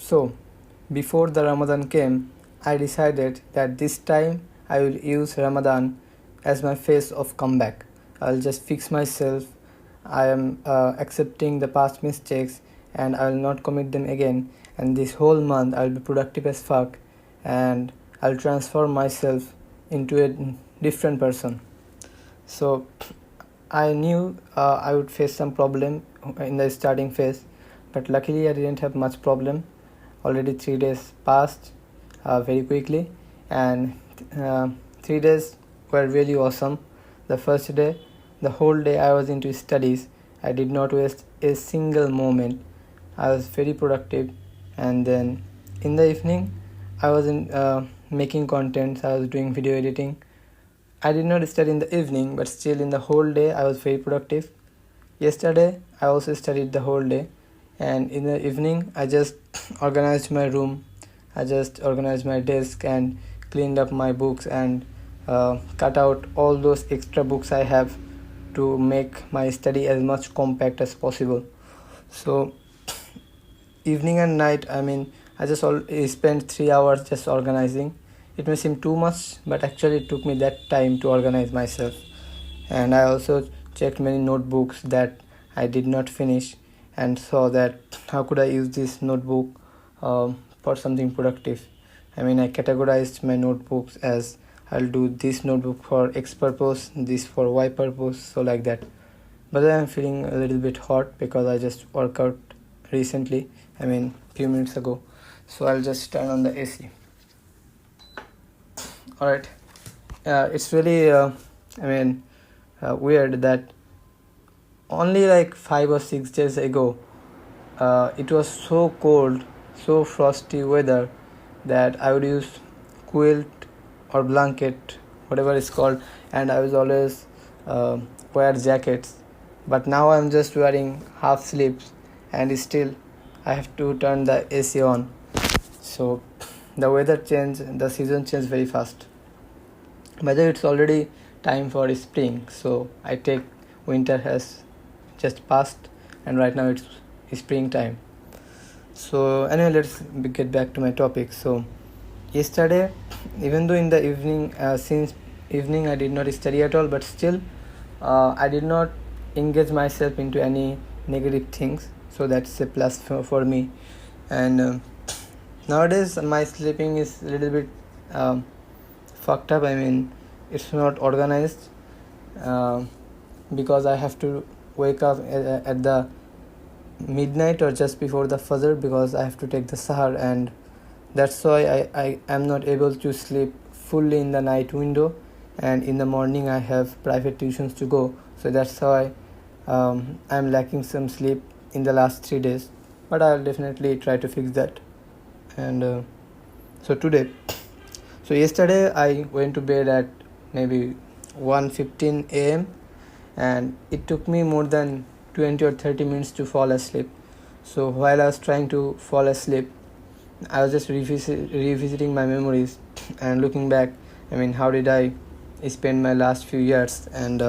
So, before the Ramadan came, I decided that this time I will use Ramadan as my phase of comeback. I'll just fix myself. I am accepting the past mistakes and I will not commit them again. And this whole month I'll be productive as fuck and I'll transform myself into a different person. So I knew I would face some problem in the starting phase, but luckily I didn't have much problem. Already 3 days passed very quickly, and 3 days were really awesome. The first day, the whole day I was into studies. I did not waste a single moment. I was very productive, and then in the evening, I was making content. I was doing video editing. I did not study in the evening, but still in the whole day I was very productive. Yesterday I also studied the whole day, and in the evening I just organized my room. I just organized my desk and cleaned up my books and cut out all those extra books I have to make my study as much compact as possible. So evening and night, I just spent 3 hours just organizing. It may seem too much, but actually it took me that time to organize myself. And I also checked many notebooks that I did not finish and saw that how could I use this notebook for something productive. I categorized my notebooks as I'll do this notebook for X purpose, this for Y purpose, so like that. But I'm feeling a little bit hot because I just worked out recently, few minutes ago. So I'll just turn on the AC. Alright. It's really weird that only like 5 or 6 days ago it was so cold, so frosty weather that I would use quilt or blanket, whatever it's called, and I was always wear jackets. But now I'm just wearing half sleeves and still I have to turn the AC on. So the weather change, the season change very fast. By the way, it's already time for spring, so I take winter has just passed and right now it's springtime. So anyway, let's get back to my topic. So yesterday, even though in the evening, since evening I did not study at all, but still I did not engage myself into any negative things, so that's a plus for me. And nowadays my sleeping is a little bit fucked up. It's not organized because I have to wake up at the midnight or just before the fajr because I have to take the sahar, and that's why I am not able to sleep fully in the night window, and in the morning I have private tuitions to go, so that's why I'm lacking some sleep in the last 3 days, but I'll definitely try to fix that. And so yesterday I went to bed at maybe 1:15 a.m. and it took me more than 20 or 30 minutes to fall asleep. So while I was trying to fall asleep, I was just revisiting my memories and looking back. How did I spend my last few years? And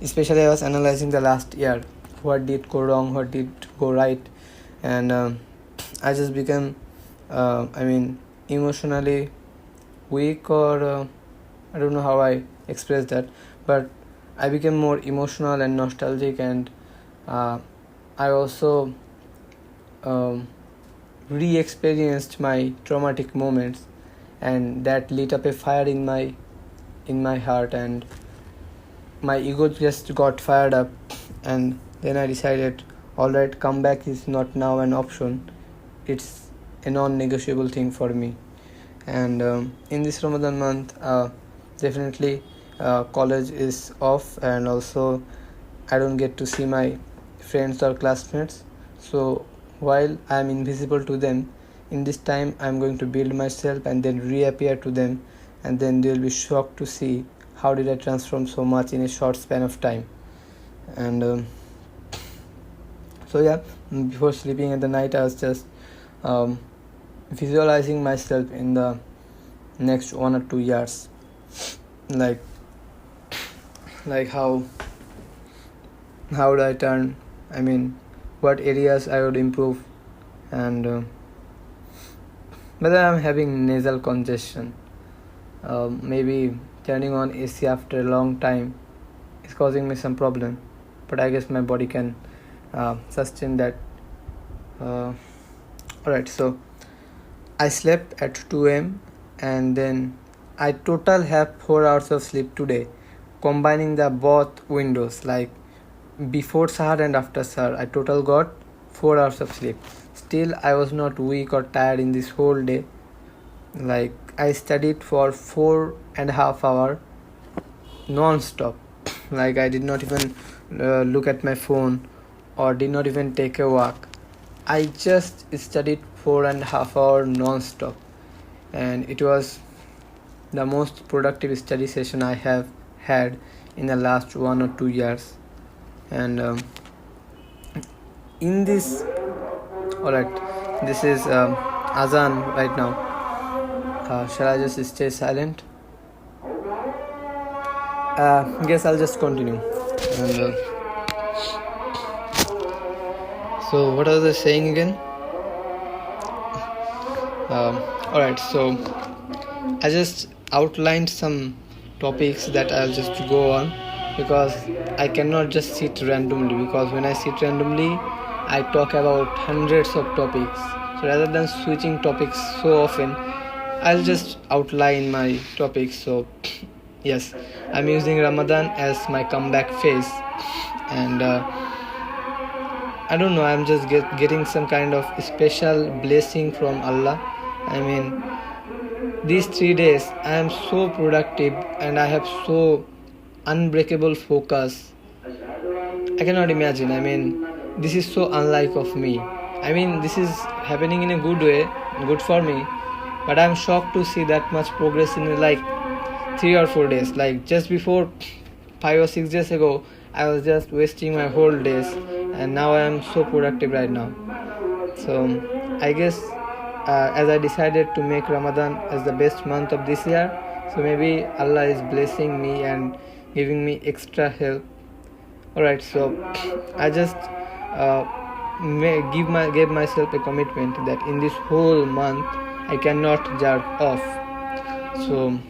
especially I was analyzing the last year. What did go wrong? What did go right? And I just became, emotionally weak, or I don't know how I express that, but I became more emotional and nostalgic, and I also re-experienced my traumatic moments, and that lit up a fire in my heart, and my ego just got fired up, and then I decided, alright, comeback is not now an option, it's a non-negotiable thing for me. And in this Ramadan month, definitely college is off, and also I don't get to see my friends or classmates. So while I am invisible to them, in this time I am going to build myself and then reappear to them, and then they will be shocked to see how did I transform so much in a short span of time. And before sleeping at the night, I was just visualizing myself in the next 1 or 2 years, like how would I turn, what areas I would improve, and whether I'm having nasal congestion. Maybe turning on AC after a long time is causing me some problem, but I guess my body can sustain that. Alright, so I slept at 2 am and then I total have 4 hours of sleep today, combining the both windows, like before Sahar and after Sahar. I total got 4 hours of sleep. Still, I was not weak or tired in this whole day. Like, I studied for 4.5 hours non-stop. Like, I did not even look at my phone or did not even take a walk. I just studied 4.5 hours non-stop, and it was the most productive study session I have had in the last 1 or 2 years. And in this, alright, this is Azan right now. Shall I just stay silent? Guess I'll just continue. And, so what was I saying again? Alright, so I just outlined some topics that I'll just go on, because I cannot just sit randomly, because when I sit randomly I talk about hundreds of topics. So rather than switching topics so often, I'll just outline my topics. So yes, I'm using Ramadan as my comeback phase, and I don't know, I'm just getting some kind of special blessing from Allah. I mean, these 3 days I am so productive and I have so unbreakable focus. I cannot imagine. I mean, this is so unlike of me. I mean, this is happening in a good way, good for me, but I'm shocked to see that much progress in like 3 or 4 days. Like just before 5 or 6 days ago, I was just wasting my whole days, and now I am so productive right now. So I guess as I decided to make Ramadan as the best month of this year, so maybe Allah is blessing me and giving me extra help. Alright, so I just gave myself a commitment that in this whole month I cannot jerk off. So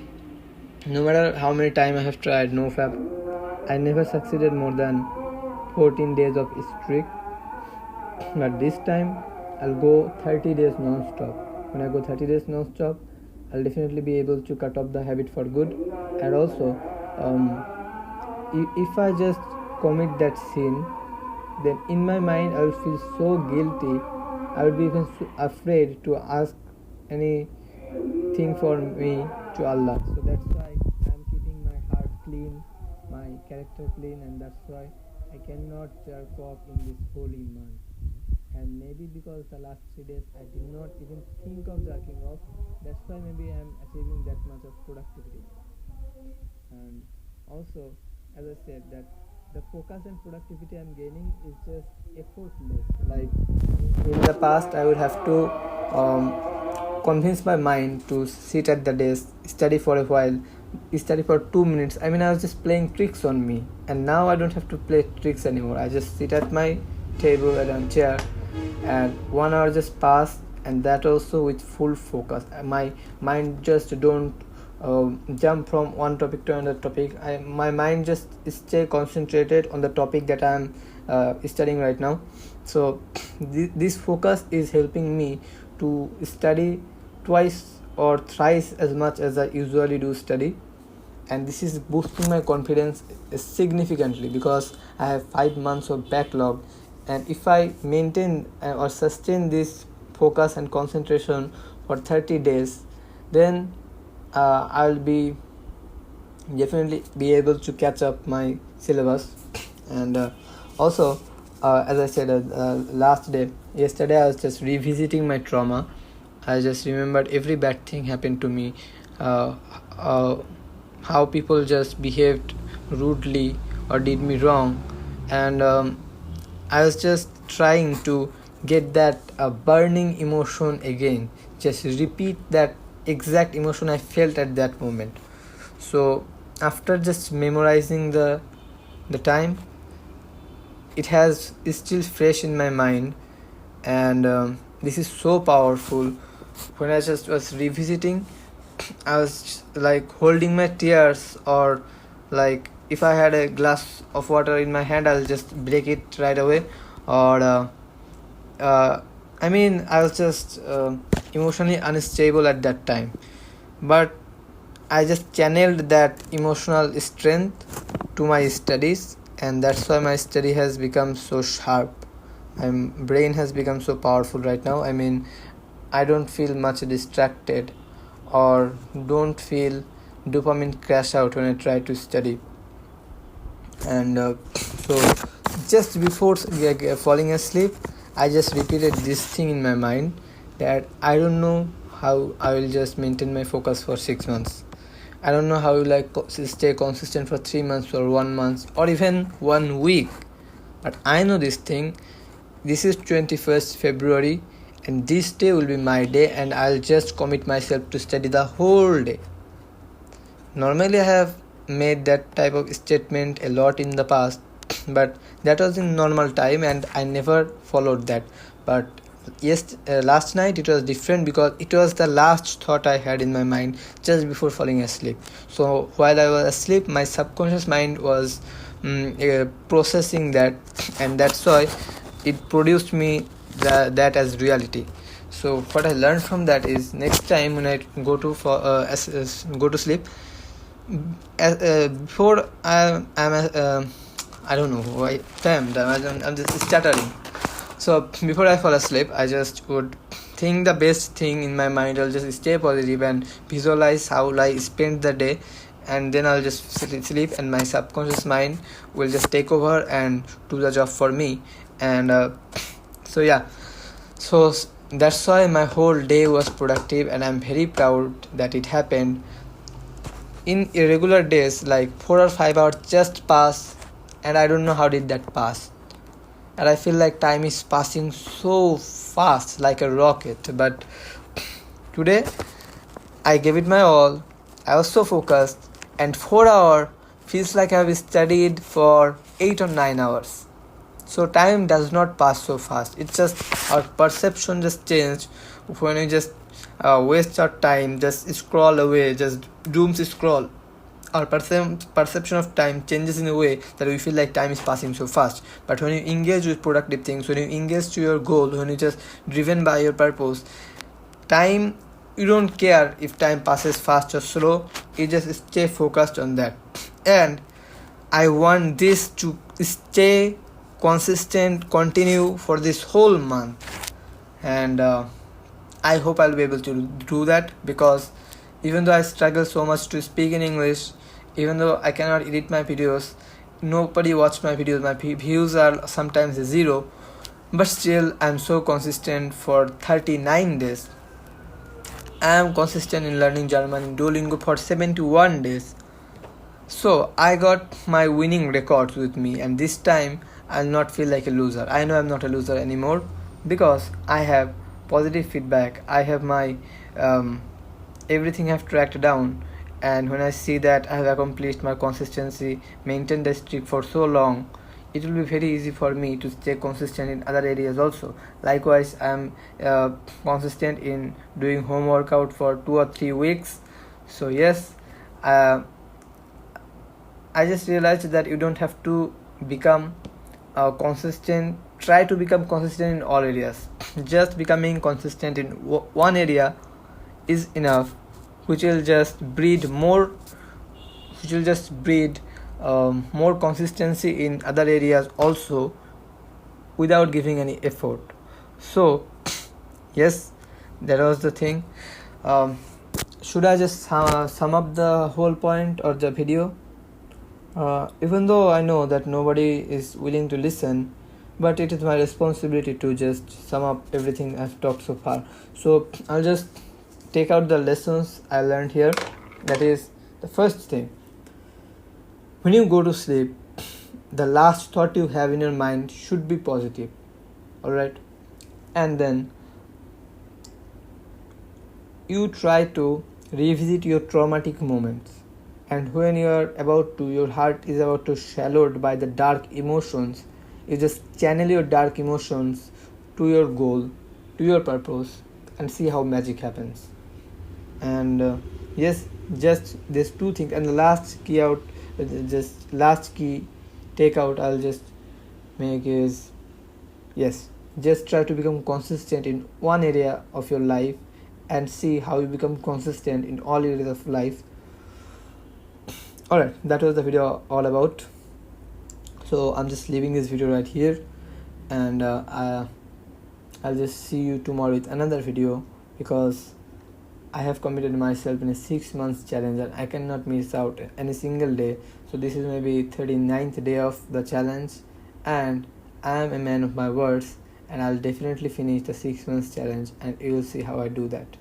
no matter how many times I have tried NoFap, I never succeeded more than 14 days of streak. But this time I'll go 30 days non-stop. When I go 30 days non-stop, I'll definitely be able to cut off the habit for good. And also, if I just commit that sin, then in my mind I will feel so guilty. I would be even afraid to ask anything for me to Allah. So that's why I'm keeping my heart clean, my character clean, and that's why I cannot jerk off in this holy month. And maybe because the last 3 days I did not even think of jerking off, that's why maybe I'm achieving that much of productivity. And also, as I said, that the focus and productivity I'm gaining is just effortless. Like in the past, I would have to convince my mind to sit at the desk, study for a while, study for 2 minutes. I mean, I was just playing tricks on me, and now I don't have to play tricks anymore. I just sit at my table and on chair, and 1 hour just passed, and that also with full focus. My mind just don't jump from one topic to another topic. My mind just stay concentrated on the topic that I'm studying right now. So this focus is helping me to study twice or thrice as much as I usually do study, and this is boosting my confidence significantly, because I have 5 months of backlog, and if I maintain or sustain this focus and concentration for 30 days, then I'll be definitely be able to catch up my syllabus. And also, as I said yesterday I was just revisiting my trauma. I just remembered every bad thing happened to me, how people just behaved rudely or did me wrong, and I was just trying to get that burning emotion again, just repeat that exact emotion I felt at that moment. So after just memorizing the time, it is still fresh in my mind, and this is so powerful. when I just was revisiting, I was like holding my tears, or like if I had a glass of water in my hand, I'll just break it right away. Or I was just emotionally unstable at that time, but I just channeled that emotional strength to my studies, and that's why my study has become so sharp. My brain has become so powerful right now. I don't feel much distracted, or don't feel dopamine crash out when I try to study. And so just before falling asleep, I just repeated this thing in my mind, that I don't know how I will just maintain my focus for 6 months. I don't know how will I stay consistent for 3 months or 1 month or even 1 week. But I know this thing. This is 21st February, and this day will be my day, and I'll just commit myself to study the whole day. Normally I have made that type of statement a lot in the past, but that was in normal time and I never followed that. But yes, last night it was different, because it was the last thought I had in my mind just before falling asleep. So while I was asleep, my subconscious mind was processing that, and that's why it produced me that as reality. So what I learned from that is, next time when I go to sleep, before I'm I don't know why I'm just stuttering. So before I fall asleep, I just would think the best thing in my mind. I'll just stay positive and visualize how I spend the day, and then I'll just sleep, and my subconscious mind will just take over and do the job for me. And so that's why my whole day was productive, and I'm very proud that it happened. In irregular days, like 4 or 5 hours just pass, and I don't know how did that pass. And I feel like time is passing so fast, like a rocket. But today, I gave it my all. I was so focused, and 4 hours feels like I've studied for 8 or 9 hours. So time does not pass so fast. It's just our perception just changed when we just waste our time, just scroll away, just doom scroll. Our perception of time changes in a way that we feel like time is passing so fast. But when you engage with productive things, when you engage to your goal, when you just driven by your purpose, time, you don't care if time passes fast or slow. You just stay focused on that. And I want this to stay consistent, continue for this whole month. And I hope I'll be able to do that, because even though I struggle so much to speak in English, even though I cannot edit my videos, nobody watch my videos, my views are sometimes zero, but still I'm so consistent for 39 days. I am consistent in learning German in Duolingo for 71 days. So I got my winning records with me, and this time I'll not feel like a loser. I know I'm not a loser anymore, because I have positive feedback. I have my everything I've tracked down, and when I see that I have accomplished my consistency, maintained the streak for so long, it will be very easy for me to stay consistent in other areas also. Likewise, I'm consistent in doing home workout for 2 or 3 weeks. So yes, I just realized that you don't have to become consistent. Try to become consistent in all areas. Just becoming consistent in one area is enough, which will just breed more more consistency in other areas also, without giving any effort. So yes, that was the thing. Should I just sum up the whole point or the video? Even though I know that nobody is willing to listen, but it is my responsibility to just sum up everything I've talked so far. So I'll just take out the lessons I learned here. That is, the first thing: when you go to sleep, the last thought you have in your mind should be positive. Alright? And then you try to revisit your traumatic moments. And when your heart is about to shallowed by the dark emotions, you just channel your dark emotions to your goal, to your purpose, and see how magic happens. And yes, just these two things, and the last key out, just last key takeout I'll just make is, yes, just try to become consistent in one area of your life and see how you become consistent in all areas of life. Alright, that was the video all about. So I'm just leaving this video right here, and I'll just see you tomorrow with another video, because I have committed myself in a 6 months challenge and I cannot miss out any single day. So this is maybe 39th day of the challenge, and I am a man of my words, and I'll definitely finish the 6 months challenge, and you will see how I do that.